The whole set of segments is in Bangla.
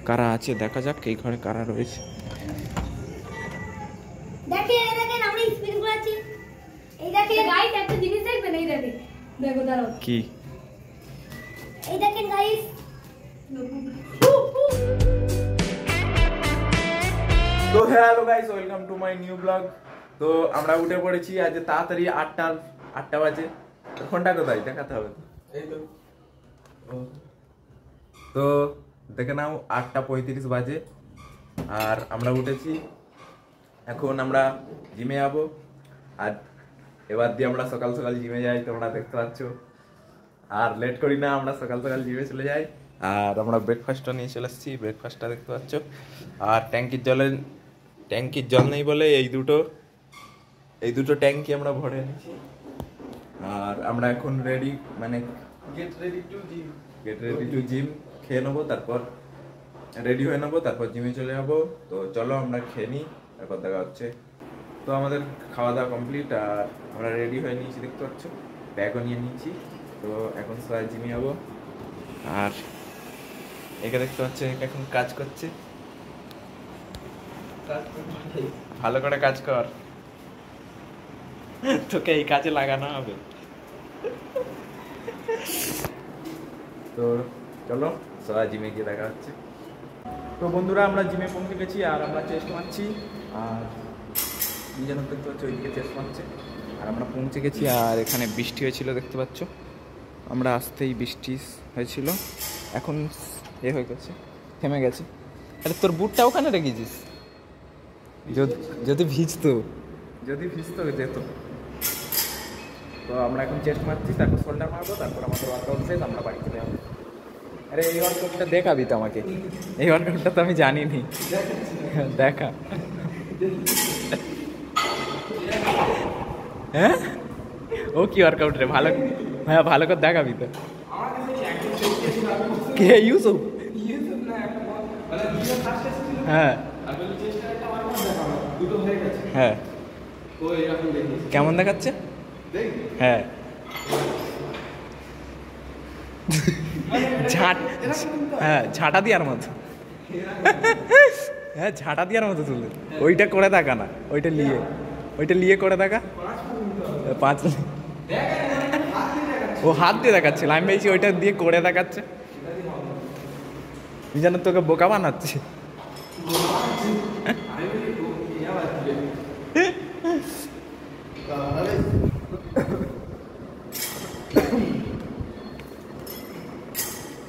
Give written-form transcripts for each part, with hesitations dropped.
কারা আছে দেখা যাক, এই ঘরে কারা রয়েছে। দেখেন আমরা স্পিন করেছি। এই দেখেন গাইস, একটা জিনিস দেখবেন, এই দেখেন, দেখো দাঁড়াও কি, এই দেখেন গাইস। তো hello guys, welcome to my new blog. তো আমরা উঠে পড়েছি আজ তাড়াতাড়ি, 8টা বাজে। ফোনটা কোথায় দেখাতে হবে? এই তো। তো দেখে নাও 8:35 বাজে আর আমরা উঠেছি। এখন আমরা জিমে যাবো। আর এবার দিয়ে আমরা সকাল সকাল জিমে যাই, তোমরা দেখতে পাচ্ছ। আর লেট করি না, আমরা সকাল সকাল জিমে চলে যাই। আর আমরা ব্রেকফাস্টটা নিয়ে চলে এসেছি, ব্রেকফাস্টটা দেখতে পাচ্ছ। আর ট্যাঙ্কির জল নেই বলে এই দুটো ট্যাঙ্কি আমরা ভরে এনেছি। আর আমরা এখন রেডি, মানে গেট রেডি টু জিম খেয়ে নেবো, তারপর রেডি হয়ে নেবো, তারপর জিমে চলে যাবো। তো চলো আমরা খেয়ে নিই, তারপর দেখা হচ্ছে। তো আমাদের খাওয়া দাওয়া কমপ্লিট আর আমরা রেডি হয়ে নিয়েছি, দেখতে পাচ্ছ, ব্যাগও নিয়ে নিয়েছি। তো এখন সবাই জিমে যাবো। আর একে দেখতে পাচ্ছ, এখন কাজ করছে। ভালো করে কাজ কর, তোকে এই কাজে লাগানো হবে। তো চলো সবাই জিমে গিয়ে দেখা হচ্ছে। তো বন্ধুরা, আমরা জিমে পৌঁছে গেছি আর আমরা চেস্ট মারছি। আর যেন দেখতে পাচ্ছ, ওইদিকে চেস্ট মারছে। আর আমরা পৌঁছে গেছি। আর এখানে বৃষ্টি হয়েছিল, দেখতে পাচ্ছ, আমরা আসতেই বৃষ্টি হয়েছিল। এখন হয়ে গেছে, থেমে গেছে। আরে তোর বুটটা ওখানে রেখেছিস, যদি ভিজতো যেত। তো আমরা এখন চেস্ট মারছি, তারপর শোল্ডার মারবো, তারপর আমাদের ওয়ার্কআউট শেষ, আমরা বাড়ি চলে যাবো। আরে এই ওয়ার্কআউটটা দেখাবি তো আমাকে? এই ওয়ার্কআউটটা তো আমি জানিনি, দেখা। হ্যাঁ, ও কি ওয়ার্কআউট রে? হ্যাঁ, ভালো করে দেখাবি তো। কে ইউসুফ? হ্যাঁ হ্যাঁ, কেমন দেখাচ্ছে? হ্যাঁ, ঝাঁটা দেওয়ার মতো। হ্যাঁ, ঝাঁটা দেওয়ার মতো তুলে। ওইটা করে দেখা না, ওইটা নিয়ে করে দেখা। 5 ও হাত দিয়ে দেখাচ্ছিল, আমি ভেবেছি ওইটা দিয়ে করে দেখাচ্ছে। যেন তোকে বোকা বানাচ্ছে।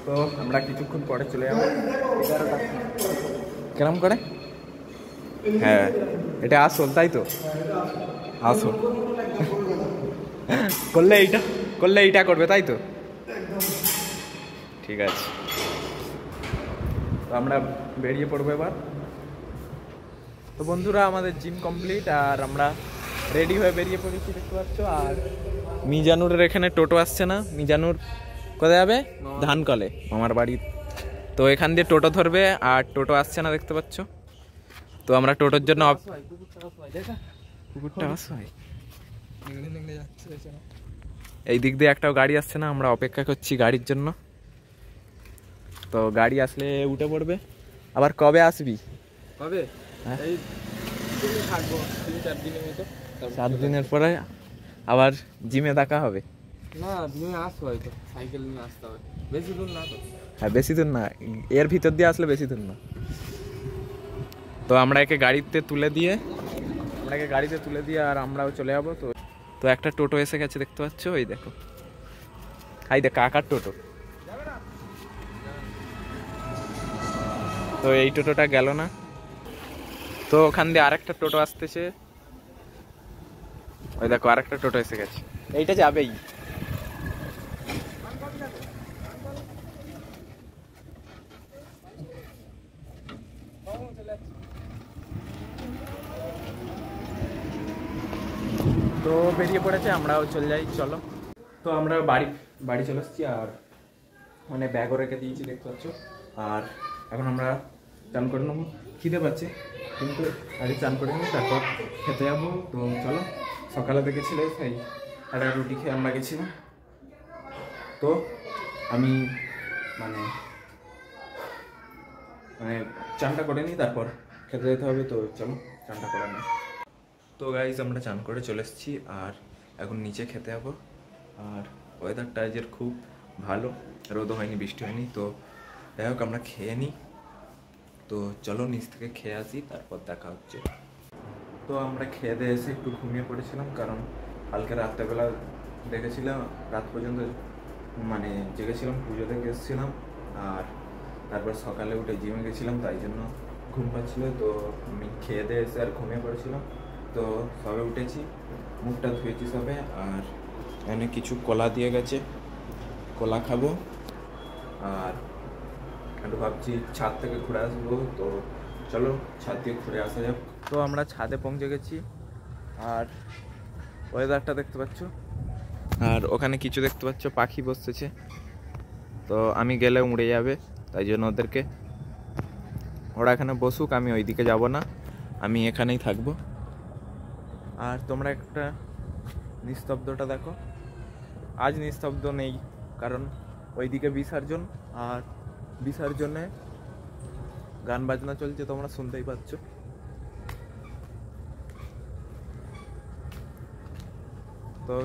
তো আমরা কিছুক্ষণ পরে চলে যাবো। কেরম করে? হ্যাঁ, এটা আসল, তাই তো? আসল করলে এইটা করবে, তাই তো? ঠিক আছে, তো আমরা বেরিয়ে পড়বো এবার। তো বন্ধুরা, আমাদের জিম কমপ্লিট আর আমরা রেডি হয়ে বেরিয়ে পড়েছি, দেখতে পাচ্ছ। আর মিজানুরের এখানে টোটো আসছে না। মিজানুর কোথায় যাবে? ধানকলে, আমার বাড়ি। তো এখান দিয়ে টোটো ধরবে আর টোটো আসছে না, দেখতে পাচ্ছ। তো আমরা টোটোর জন্য এই দিক দিয়ে একটাও গাড়ি আসছে না, আমরা অপেক্ষা করছি গাড়ির জন্য। তো গাড়ি আসলে উঠে পড়বে। আবার কবে আসবি? কবে? এই থাকবো 3-4 দিনের মতো। 4 দিনের পরে আবার জিমে দেখা হবে। না, জিমে আসবো হয়তো, সাইকেল নিয়ে আসতে হবে। বেশি দূর না তো? হ্যাঁ, বেশি দূর না, এর ভিতর দিয়ে আসলে বেশি দূর না। তো আমরা একে গাড়িতে তুলে দিয়ে আর আমরাও চলে যাবো। তো একটা টোটো এসে গেছে, দেখতে পাচ্ছ, ওই দেখো, কাকার টোটো। তো এই টোটোটা গেল না, তো ওখান দিয়ে আরেকটা টোটো আসতেছে। ওই দেখো, আরেকটা টোটো এসে গেছে, এইটা যাবেই। তো বেরিয়ে পড়েছে, আমরাও চলে যাই, চলো। তো আমরা বাড়ি চলে এসেছি আর মানে ব্যাগও রেখে দিয়েছি, দেখতে পাচ্ছ। আর এখন আমরা চান করে নেবো, খিদে পাচ্ছে, কিন্তু আগে চান করে নেবো, তারপর খেতে যাবো। তো চলো, সকালে দেখেছিলে সেই একটা রুটি খেয়ে আমরা গেছিলাম। তো আমি মানে মানে চানটা করে নিই, তারপর খেতে যেতে হবে। তো চলো চানটা করে নিই। তো গাইজ আমরা চান করে চলে এসেছি, আর এখন নিচে খেতে যাবো। আর ওয়েদারটা আজের খুব ভালো, রোদও হয়নি বৃষ্টি হয়নি। তো যাই হোক আমরা খেয়ে নিই। তো চলো নিচ থেকে খেয়ে আসি, তারপর দেখা হচ্ছে। তো আমরা খেয়ে দিয়ে এসে একটু ঘুমিয়ে পড়েছিলাম, কারণ কালকে রাত্রেবেলা দেখেছিলাম রাত পর্যন্ত মানে জেগেছিলাম, পুজো দেখে এসেছিলাম। আর তারপর সকালে উঠে জিমে গেছিলাম, তাই জন্য ঘুম পাচ্ছিল। তো আমি খেয়ে দিয়ে এসে আর ঘুমিয়ে পড়েছিলাম। তো সবে উঠেছি, মুখটা ধুয়েছি সবে। আর এখানে কিছু কলা দিয়ে গেছে, কলা খাবো। আর একটু ভাবছি ছাদ থেকে ঘুরে আসবো। তো চলো ছাদ দিয়ে ঘুরে আসা যাক। তো আমরা ছাদে পৌঁছে গেছি, আর ওয়েদারটা দেখতে পাচ্ছ। আর ওখানে কিছু দেখতে পাচ্ছ, পাখি বসতেছে। তো আমি গেলে উড়ে যাবে, তাই জন্য ওরা এখানে বসুক, আমি ওইদিকে যাব না, আমি এখানেই থাকবো। আর তোমরা একটা নিস্তব্ধটা দেখো। আজ নিস্তব্ধ নেই, কারণ ওইদিকে বিসর্জন, আর বিসর্জনে গান বাজনা চলছে, তোমরা শুনতেই পাচ্ছ। তো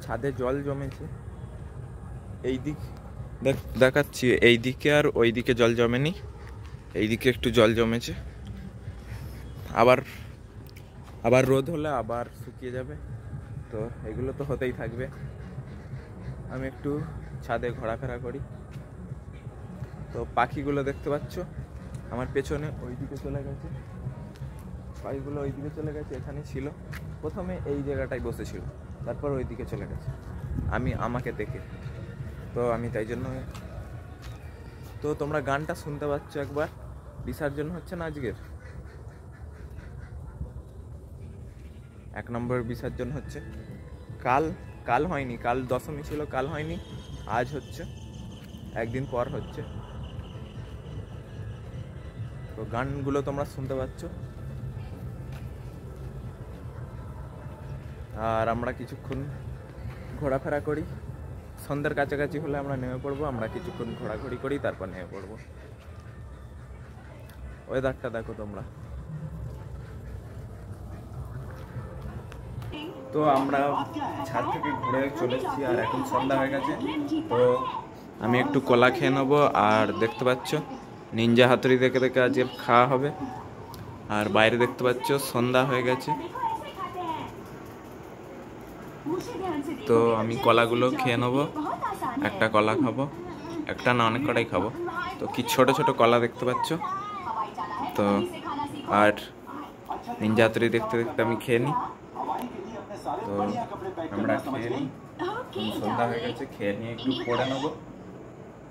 ছাদে জল জমেছে, এই দিক দেখাচ্ছি, এই দিকে আর ওই দিকে জল জমেনি, এই দিকে একটু জল জমেছে। আবার রোদ হলে আবার শুকিয়ে যাবে। তো এগুলো তো হতেই থাকবে। আমি একটু ছাদে ঘোরাফেরা করি। তো পাখিগুলো দেখতে পাচ্ছ আমার পেছনে, ওইদিকে চলে গেছে, পাখিগুলো ওইদিকে চলে গেছে। এখানে ছিল প্রথমে, এই জায়গাটায় বসেছিল, তারপর ওইদিকে চলে গেছে আমাকে দেখে। তো আমি তাই জন্য। তো তোমরা গানটা শুনতে পাচ্ছ একবার। বিসর্জন হচ্ছে না আজকের, 1 নম্বর বিসর্জন হচ্ছে। কাল হয়নি, কাল দশমী ছিল, কাল হয়নি, আজ হচ্ছে, একদিন পর হচ্ছে। তো গানগুলো তোমরা শুনতে পাচ্ছ। আর আমরা কিছুক্ষণ ঘোরাফেরা করি, সন্ধ্যার কাছাকাছি হলে আমরা নেমে পড়বো। আমরা কিছুক্ষণ ঘোরাঘুরি করি, তারপর নেমে পড়বো। ওয়েদারটা দেখো তোমরা। তো আমরা ছাদ থেকে ঘুরে চলে এসেছি, আর এখন সন্ধ্যা হয়ে গেছে। তো আমি একটু কলা খেয়ে নেবো। আর দেখতে পাচ্ছ নিনজা হাতুড়ি দেখে দেখে আজকে খাওয়া হবে। আর বাইরে দেখতে পাচ্ছ সন্ধ্যা হয়ে গেছে। তো আমি কলাগুলো খেয়ে নেবো, একটা কলা খাবো, একটা না অনেক কটাই খাবো। তো কি ছোট ছোট কলা দেখতে পাচ্ছ। তো আর নিনজা হাতুড়ি দেখতে দেখতে আমি খেয়ে নিই। তো আমরা খেয়ে নিই, সন্ধ্যা হয়ে গেছে, খেয়ে নিয়ে একটু পড়ে নেবো।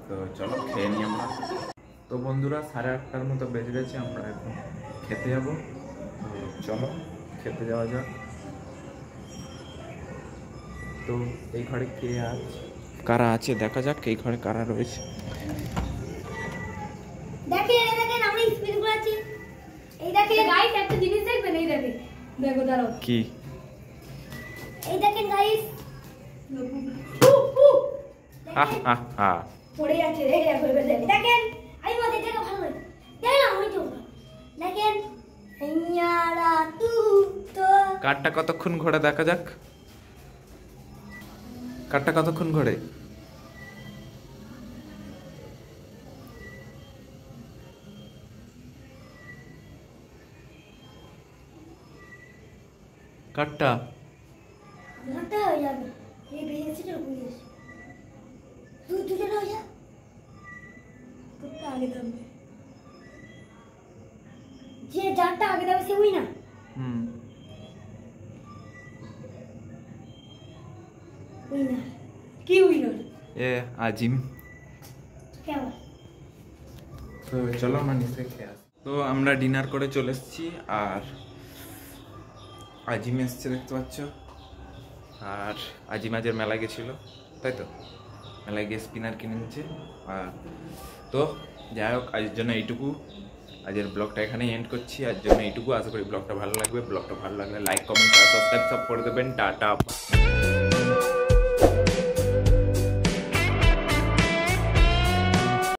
তো চলো খেয়ে নিই আমরা। তো বন্ধুরা 8:30টার মতো বেজে গেছে, আমরা এখন খেতে যাবো। চলো খেতে যাওয়া যাক। তো এই ঘরে কারা আছে দেখা যাক, এই ঘরে কারা রয়েছে। দেখেন আমরা স্পিনগুলো আছি। এই দেখেন গাইস, একটা জিনিস দেখবেন, এই দেখেন, দেখো দাঁড়াও কি, এই দেখেন গাইস, পড়ে যাচ্ছে, দেখেন আমি মতে দেখো ভালো করে দেখেন, আমি তো দেখেন ইয়ারা তো কারটা কতক্ষণ ঘোরে দেখা যাক, কারটা কতক্ষণ ঘোরে। কারটা ঘন্টা হয়ে যাবে, এই বেশি তো পুলিশ তুই তুই চলে যা, কুত্তা আগে থামবে, যে যারটা আগে যাবে সে উই না। উইনার কি উইনার? আজিম। কেমন? তো চলো আমরা নিচে খেয়ে আসি। তো আমরা ডিনার করে চলে এসেছি, আর আজিম এসছে দেখতে পাচ্ছ। আর আজিম আজের মেলায় গেছিল, তাই তো মেলায় গিয়ে স্পিনার কিনে নিচ্ছে। তো যাই হোক, আজের জন্য এইটুকু, আজের ব্লগটা এখানেই এন্ড করছি। আজের জন্য এইটুকু, আশা করি ব্লগটা ভালো লাগবে। ব্লগটা ভালো লাগলে লাইক, কমেন্ট, সাবস্ক্রাইব সব করে দেবেন। টাটা।